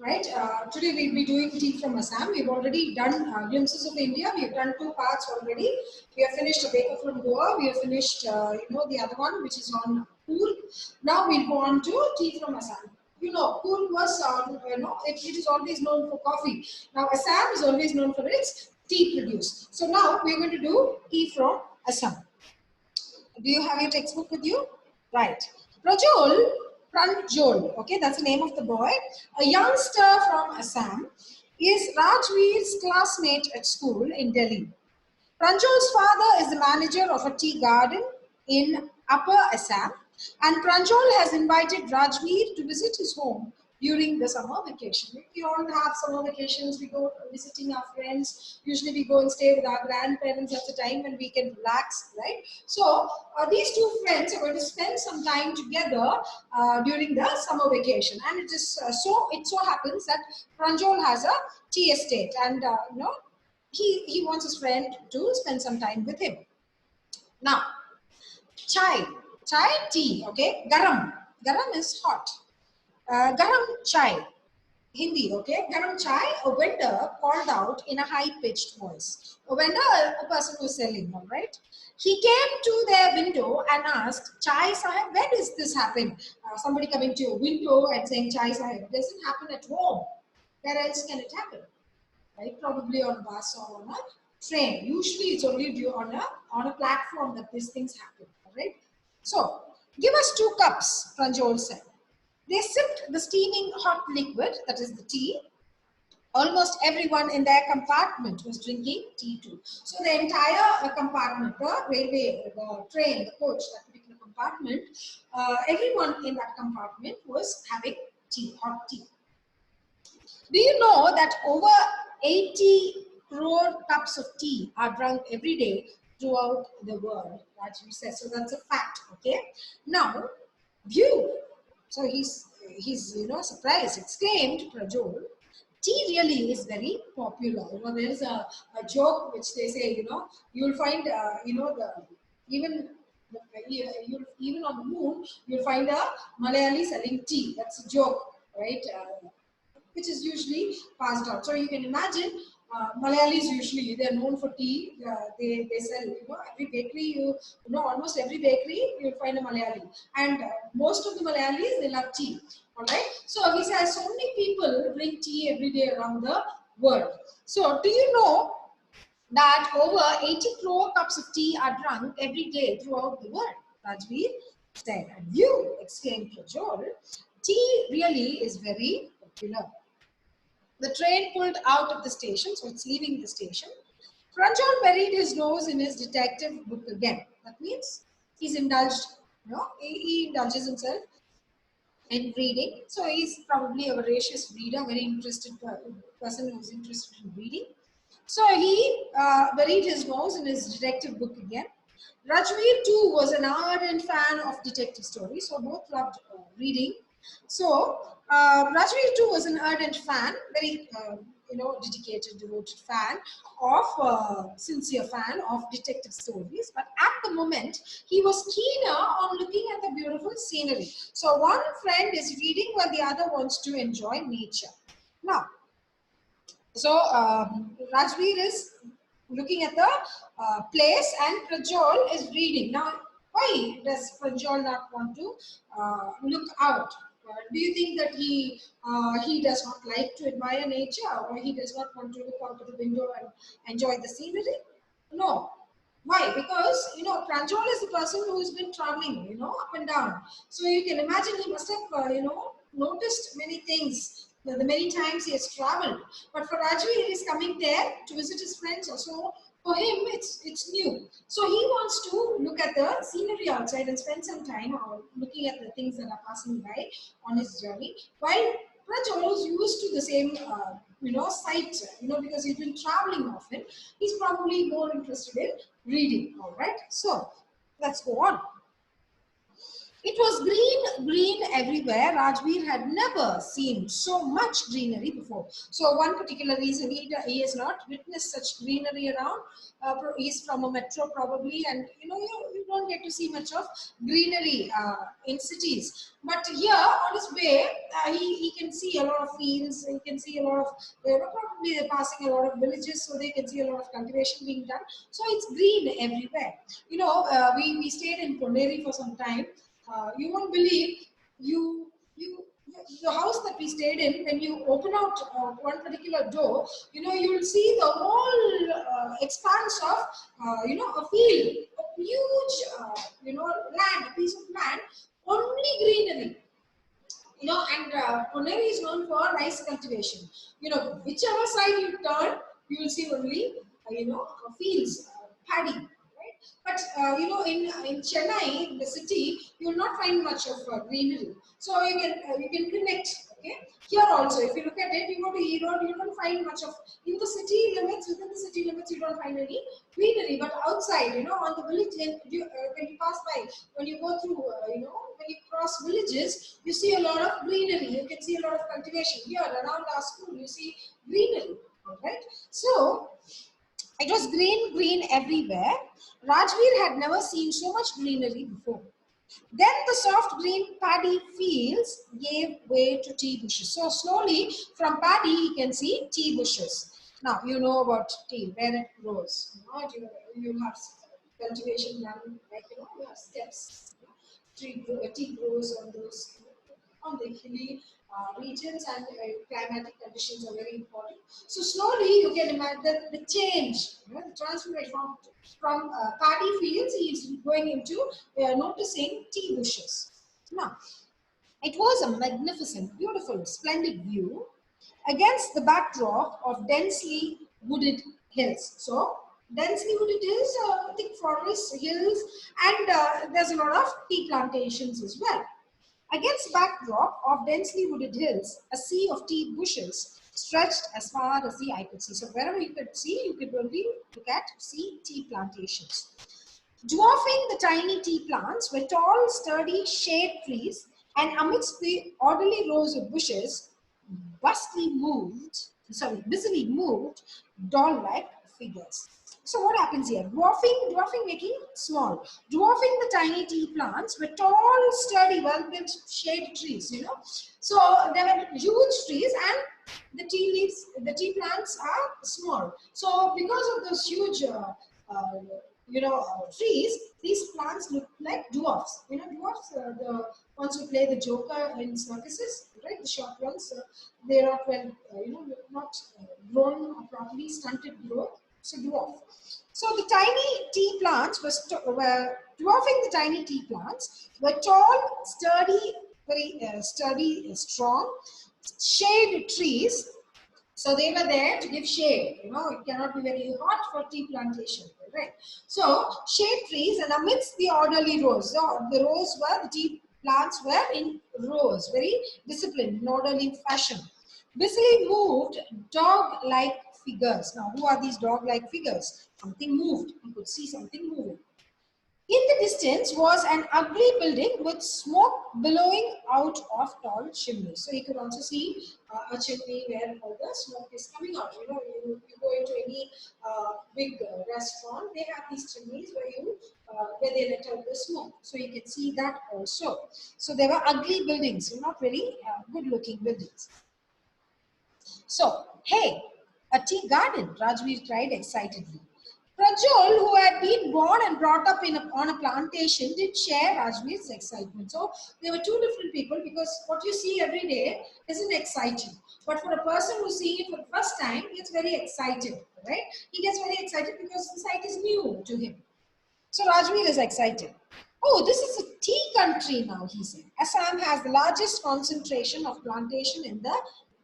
right? Today we'll be doing tea from Assam. We've already done glimpses of India. We've done two parts already. We have finished a baker from Goa. We have finished, the other one, which is on Pool. Now we'll go on to tea from Assam. Pool was, it is always known for coffee. Now Assam is always known for its tea produce. So now we're going to do tea from Assam. Do you have your textbook with you? Right. Pranjol, okay, that's the name of the boy. A youngster from Assam is Rajveer's classmate at school in Delhi. Pranjol's father is the manager of a tea garden in Upper Assam, and Pranjol has invited Rajveer to visit his home during the summer vacation. We all have summer vacations. We go visiting our friends. Usually we go and stay with our grandparents at the time when we can relax, right? So these two friends are going to spend some time together during the summer vacation. And it so happens that Pranjol has a tea estate, and he wants his friend to spend some time with him. Now, chai tea, okay, garam is hot. Garam chai, Hindi, okay, garam chai, a vendor called out in a high-pitched voice. A vendor, a person who's selling, all right? He came to their window and asked, Chai Sahib, where does this happen? Somebody coming to your window and saying, Chai Sahib, it doesn't happen at home. Where else can it happen? Right? Probably on a bus or on a train. Usually it's only on a platform that these things happen. All right? So, give us 2 cups, Pranjol said. They sipped the steaming hot liquid, that is the tea. Almost everyone in their compartment was drinking tea too. So the entire compartment, the railway, the train, the coach, that particular compartment, everyone in that compartment was having tea, hot tea. Do you know that over 80 crore cups of tea are drunk every day throughout the world? Rajveer says. So that's a fact, okay? Now, view. So he's surprised, exclaimed Prajol. Tea really is very popular. There's a joke which they say, you'll find, even on the moon, you'll find a Malayali selling tea. That's a joke, right? Which is usually passed out. So you can imagine Malayalis usually, they're known for tea. They sell, every bakery, almost every bakery, you'll find a Malayali. And most of the Malayalis, they love tea. All right. So he says so many people drink tea every day around the world. So do you know that over 80 crore cups of tea are drunk every day throughout the world? Rajveer said. And you, exclaimed Prajol, tea really is very popular. The train pulled out of the station, so it's leaving the station. Pranjal buried his nose in his detective book again. That means he's indulged, he indulges himself in reading. So he's probably a voracious reader, very interested person who's interested in reading. So he buried his nose in his detective book again. Rajveer too was an ardent fan of detective stories, so both loved reading. So Rajveer too was an ardent fan, very dedicated, devoted fan of, sincere fan of detective stories. But at the moment, he was keener on looking at the beautiful scenery. So one friend is reading while the other wants to enjoy nature. Now, so Rajveer is looking at the place and Prajol is reading. Now, why does Pranjal not want to look out? Do you think that he does not like to admire nature, or he does not want to look out of the window and enjoy the scenery? No. Why? Because Pranjal is the person who has been traveling, up and down. So you can imagine he must have noticed many things. The many times he has traveled. But for Rajveer, he is coming there to visit his friends also. For him, it's new. So he wants to look at the scenery outside and spend some time looking at the things that are passing by on his journey. While Prajol is used to the same, sight, because he's been traveling often. He's probably more interested in reading. All right. So let's go on. It was green, green everywhere. Rajveer had never seen so much greenery before. So one particular reason he has not witnessed such greenery around. He's from a metro probably, and you don't get to see much of greenery in cities. But here on his way, he can see a lot of fields. He can see a lot of probably they're passing a lot of villages, so they can see a lot of cultivation being done. So it's green everywhere. We stayed in Ponderi for some time. You won't believe you the house that we stayed in. When you open out one particular door, you will see the whole expanse of a field, a huge land, a piece of land, only greenery. And Ponneri is known for rice cultivation. Whichever side you turn, you will see only, fields, paddy, right? But, in Chennai, the city, you will not find much of greenery. So you can connect, okay? Here also, if you look at it, you go to E-Road, you don't find much of, in the city limits, within the city limits, you don't find any greenery. But outside, on the village, when you pass by, when you go through, when you cross villages, you see a lot of greenery. You can see a lot of cultivation. Here, around our school, you see greenery, all right? So, it was green, green everywhere. Rajveer had never seen so much greenery before. Then the soft green paddy fields gave way to tea bushes. So slowly from paddy you can see tea bushes. Now you know about tea, where it grows. You have cultivation done, like you have steps. Tea grows on those on the hilly regions, and climatic conditions are very important. So slowly you can imagine the change, the transformation from paddy fields, he is going into noticing tea bushes. Now, it was a magnificent, beautiful, splendid view against the backdrop of densely wooded hills. So, densely wooded hills, thick forests, hills, and there's a lot of tea plantations as well. Against the backdrop of densely wooded hills, a sea of tea bushes stretched as far as the eye could see. So wherever you could see, you could only see tea plantations. Dwarfing the tiny tea plants were tall, sturdy shade trees, and amidst the orderly rows of bushes, busily moved doll-like figures. So what happens here? Dwarfing making small. Dwarfing the tiny tea plants were tall, sturdy, well-built shade trees, So there were huge trees, and the tea plants are small. So because of those huge trees, these plants look like dwarfs. Dwarfs, the ones who play the joker in circuses, right? The short ones, they are not well, not grown properly, stunted growth. So dwarf. So the tiny tea plants were dwarfing the tiny tea plants were tall, sturdy, very sturdy, strong, shade trees. So they were there to give shade. It cannot be very hot for tea plantation, right? So shade trees, and amidst the orderly rows. So the rows were, the tea plants were in rows, very disciplined, in orderly fashion. Busily moved dog-like figures. Now, who are these dog-like figures? Something moved. You could see something moving. In the distance was an ugly building with smoke billowing out of tall chimneys. So you could also see a chimney where all the smoke is coming out. You go into any big restaurant, they have these chimneys where they let out the smoke. So you can see that also. So there were ugly buildings, not very good-looking buildings. So, hey, a tea garden, Rajveer cried excitedly. Prajol, who had been born and brought up on a plantation, did share Rajveer's excitement. So, there were two different people, because what you see every day isn't exciting. But for a person who's seeing it for the first time, he gets very excited, right? He gets very excited because the site is new to him. So Rajveer is excited. Oh, this is a tea country now, he said. Assam has the largest concentration of plantation in the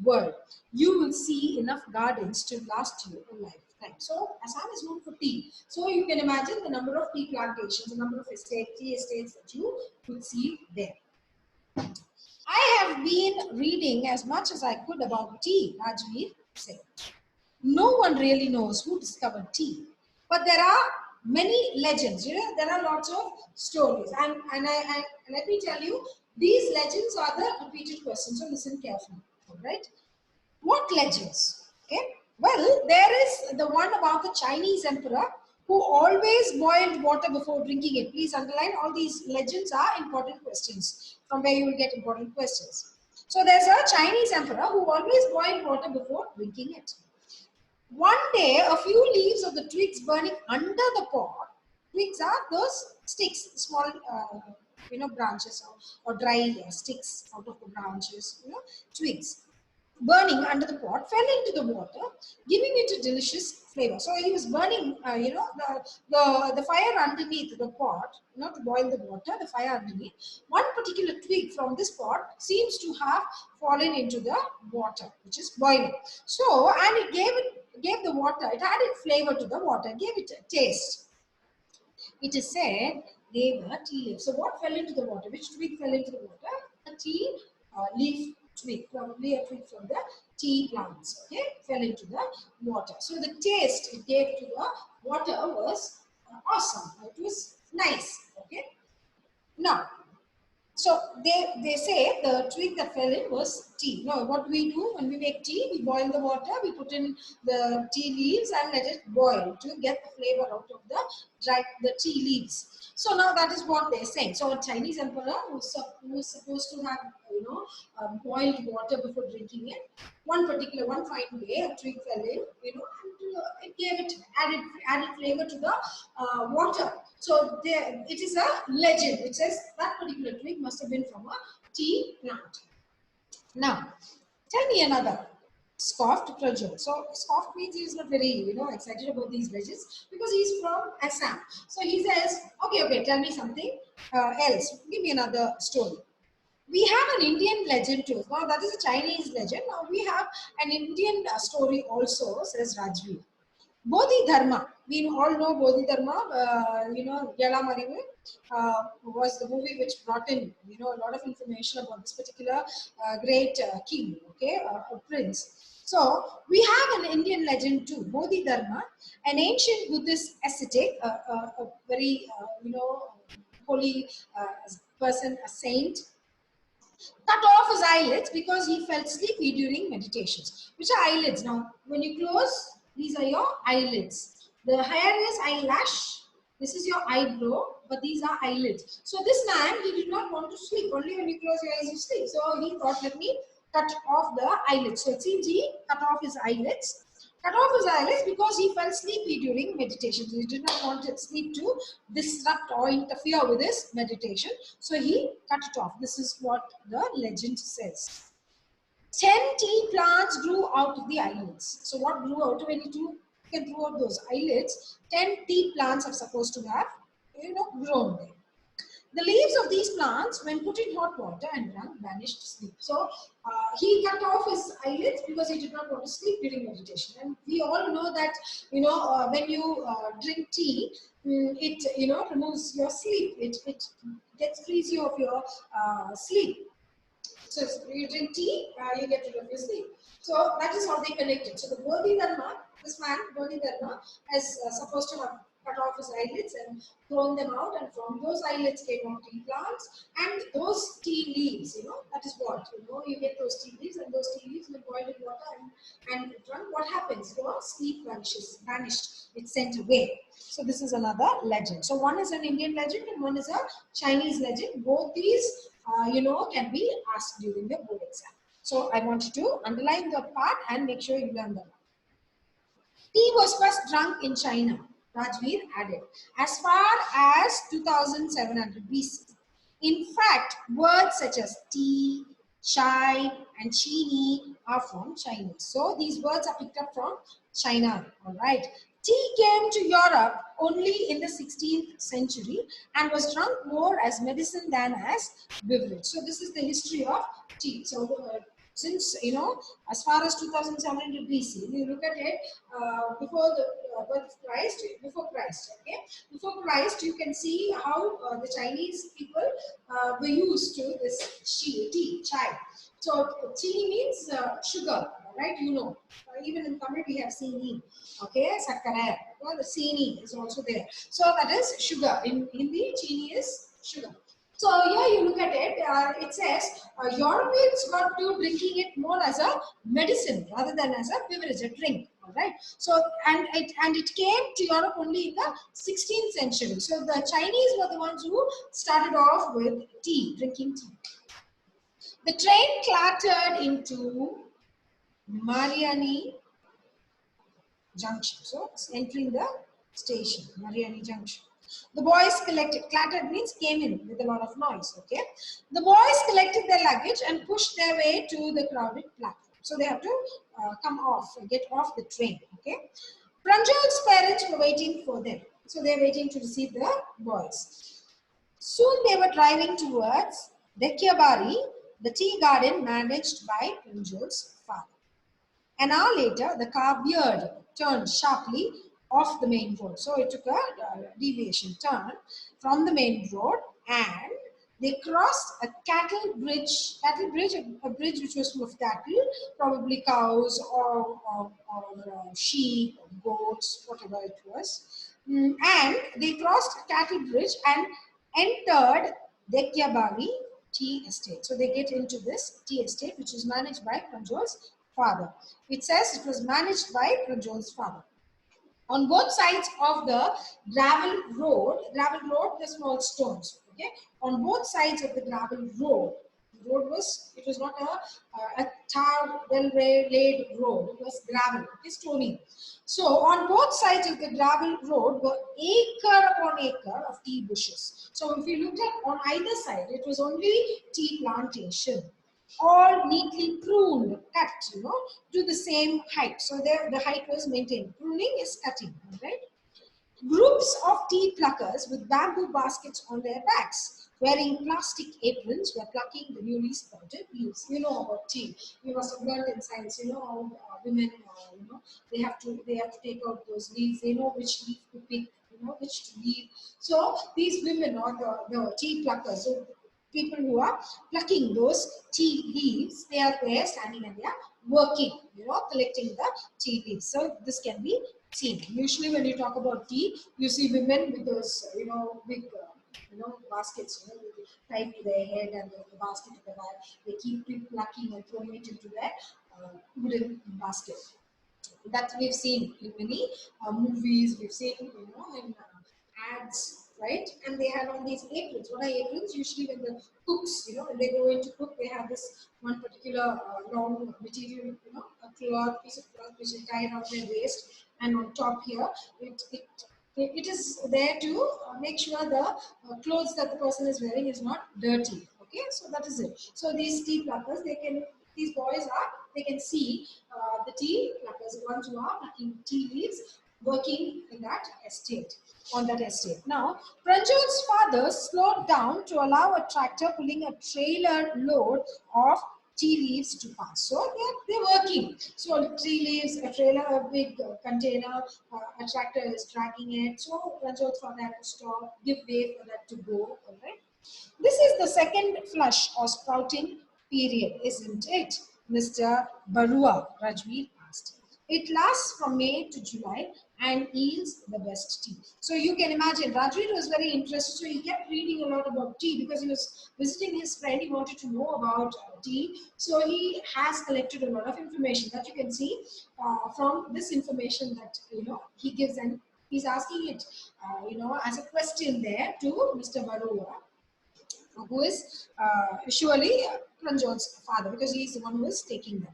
world. You will see enough gardens to last you a lifetime. So Assam is known for tea. So you can imagine the number of tea plantations, the number of tea estates that you could see there. I have been reading as much as I could about tea, Rajveer said. No one really knows who discovered tea, but there are many legends. You know, there are lots of stories, and let me tell you, these legends are the repeated questions. So listen carefully. All right. What legends? Okay. Well, there is the one about the Chinese emperor who always boiled water before drinking it. Please underline, all these legends are important questions from where you will get important questions. So there's a Chinese emperor who always boiled water before drinking it. One day, a few leaves of the twigs burning under the pot. Twigs are those sticks, small, branches or dry sticks out of the branches, twigs burning under the pot, fell into the water, giving it a delicious flavor. So he was burning, the fire underneath the pot, to boil the water, the fire underneath. One particular twig from this pot seems to have fallen into the water, which is boiling. So, and it gave the water, it added flavor to the water, gave it a taste. It is said they were tea leaves. So what fell into the water? Which twig fell into the water? A tea leaf twig, probably a twig from the tea plants. Okay, fell into the water. So the taste it gave to the water was awesome. It was nice. Okay. Now, so they say the twig that fell in was tea. Now, what do we do when we make tea? We boil the water, we put in the tea leaves and let it boil to get the flavor out of the tea leaves. So now that is what they're saying. So a Chinese emperor who was supposed to have boiled water before drinking it. One fine day, a twig fell in, and it gave it added flavor to the water. So it is a legend which says that particular twig must have been from a tea plant. Now, tell me another. Scoffed Prajwal. So scoffed means he's not very, excited about these legends because he's from Assam. So he says, okay, tell me something else. Give me another story. We have an Indian legend too. Now that is a Chinese legend. Now we have an Indian story also, says Rajveer. Bodhidharma. We all know Bodhidharma. Yala Marivu was the movie which brought in, a lot of information about this particular great king, okay, prince. So we have an Indian legend too, Bodhidharma, an ancient Buddhist ascetic, a very, holy person, a saint, cut off his eyelids because he felt sleepy during meditations. Which are eyelids? Now, when you close, these are your eyelids. The hyannis eyelash, this is your eyebrow, but these are eyelids. So this man, he did not want to sleep. Only when you close your eyes, you sleep. So he thought, let me cut off the eyelids. So it seems he cut off his eyelids. Cut off his eyelids because he felt sleepy during meditation. He did not want his sleep to disrupt or interfere with his meditation. So he cut it off. This is what the legend says. 10 tea plants grew out of the eyelids. So what grew out when you can throw out those eyelids? 10 tea plants are supposed to have, grown there. The leaves of these plants, when put in hot water and drunk, vanished sleep. So he cut off his eyelids because he did not want to sleep during meditation. And we all know that, when you drink tea, it, removes your sleep. It frees you of your sleep. So you drink tea, you get rid of your sleep. So that is how they connected. So the Bodhidharma, this man, Bodhidharma, is supposed to have cut off his eyelids and thrown them out, and from those eyelids came out tea plants, and those tea leaves, that is what, you get those tea leaves, and those tea leaves, when boiled in water and drunk, what happens? Your sleep vanished, it's sent away. So this is another legend. So one is an Indian legend and one is a Chinese legend. Both these, can be asked during the board exam. So I want you to underline the part and make sure you learn that. Tea was first drunk in China, Rajveer added, as far as 2700 BC. In fact, words such as tea, chai, and chini are from Chinese. So these words are picked up from China, all right. Tea came to Europe only in the 16th century and was drunk more as medicine than as beverage. So this is the history of tea. So since, as far as 2700 BC, you look at it, before birth of Christ, before Christ, okay? Before Christ, you can see how the Chinese people were used to this tea, chai. So chini means sugar, right? You know, even in Tamil we have sini, okay? Sakkara, well, the sini is also there. So that is sugar. In Hindi, chini is sugar. So here you look at it, it says Europeans got to drinking it more as a medicine rather than as a beverage, a drink. All right. So and it came to Europe only in the 16th century. So the Chinese were the ones who started off with tea, drinking tea. The train clattered into Mariani Junction. So it's entering the station, Mariani Junction. The boys collected, clattered means came in with a lot of noise, okay? The boys collected their luggage and pushed their way to the crowded platform. So they have to come off, get off the train, okay? Pranjal's parents were waiting for them. So they're waiting to receive the boys. Soon they were driving towards Dekyabari, the tea garden managed by Pranjal's father. An hour later, the car veered, turned sharply off the main road. So it took a deviation turn from the main road, and they crossed a cattle bridge, a bridge which was full of cattle, probably cows or sheep, or goats, whatever it was. And they crossed a cattle bridge and entered Dekyabari tea estate. So they get into this tea estate, which is managed by Pranjal's father. It says it was managed by Pranjal's father. On both sides of the gravel road, the small stones. Okay, on both sides of the gravel road, the road was, it was not a tar well laid road. It was gravel, okay, stony. So on both sides of the gravel road were acre upon acre of tea bushes. So if you looked at on either side, it was only tea plantation, all neatly pruned, cut, to the same height. So there, the height was maintained. Pruning is cutting, right? Groups of tea pluckers with bamboo baskets on their backs, wearing plastic aprons, were plucking the newly sprouted leaves. You know about tea. You must have learned in science. You know how women, they have to take out those leaves. They know which leaf to pick. Which to leave. So these women or the tea pluckers, so people who are plucking those tea leaves, they are there standing and they are working, collecting the tea leaves. So this can be seen. Usually when you talk about tea, you see women with those, big, baskets, tied to their head and the basket to the back. They keep plucking and throwing it into their wooden basket. That we've seen in many movies, we've seen, in ads, right? And they have on these aprons. What are aprons? Usually when the cooks, when they go into cook, they have this one particular long material, a cloth, piece of cloth which is tied around their waist, and on top here, it is there to make sure the clothes that the person is wearing is not dirty. Okay, so that is it. So these tea pluckers, these boys they can see the tea pluckers, the ones who are plucking tea leaves, working in that estate, on that estate. Now, Pranjal's father slowed down to allow a tractor pulling a trailer load of tea leaves to pass. So they're working. So tea leaves, a trailer, a big container, a tractor is dragging it. So Pranjal's father had to stop, give way for that to go. All right. This is the second flush or sprouting period, isn't it, Mr. Barua? Rajveer asked. It lasts from May to July and yields the best tea. So you can imagine, Rajveer was very interested, so he kept reading a lot about tea because he was visiting his friend. He wanted to know about tea. So he has collected a lot of information that you can see from this information that, he gives, and he's asking it, as a question there to Mr. Barua, who is surely Pranjal's father, because he is the one who is taking them.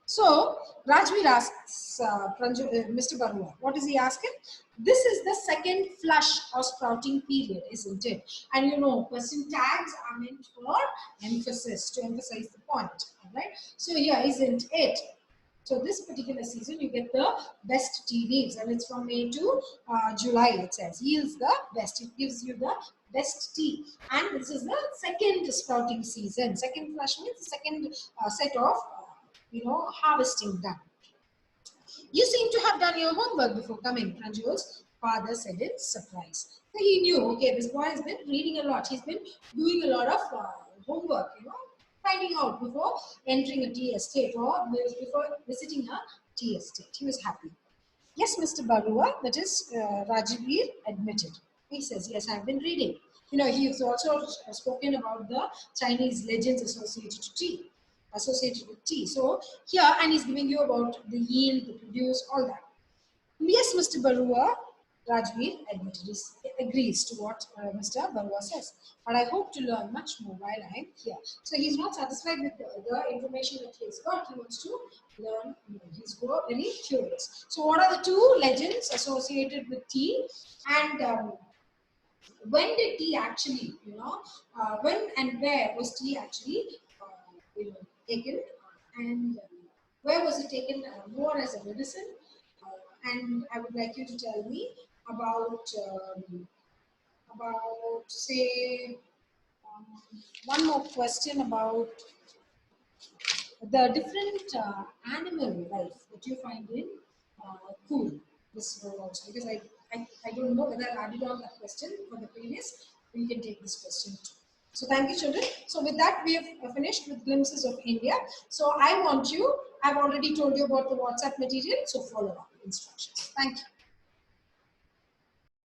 So Rajveer asks Mr. Barua, what is he asking? This is the second flush or sprouting period, isn't it? And question tags are meant for emphasis, to emphasize the point, right? So here, isn't it? So this particular season, you get the best tea leaves, and it's from May to July. It says yields the best. It gives you the best tea, and this is the second sprouting season. Second flush means the second set of harvesting done. You seem to have done your homework before coming, Pranjol's father said in surprise. So he knew, okay, this boy has been reading a lot. He's been doing a lot of homework, finding out before entering a tea estate or before visiting a tea estate. He was happy. Yes, Mr. Barua, that is, Rajveer admitted. He says, yes, I've been reading. He's also spoken about the Chinese legends associated with tea. So here, and he's giving you about the yield, the produce, all that. Yes, Mr. Barua, Rajveer admitted, agrees to what Mr. Barua says. But I hope to learn much more while I am here. So he's not satisfied with the information that he has got. He wants to learn more. He's very curious. So what are the two legends associated with tea? And when did tea actually, when and where was tea actually, taken, and where was it taken more as a medicine? And I would like you to tell me about say one more question about the different animal life that you find in cool this role also, because I don't know whether I added on that question for the previous. You can take this question too. So thank you, children. So with that, we have finished with glimpses of India. So I've already told you about the WhatsApp material, so follow up instructions. Thank you.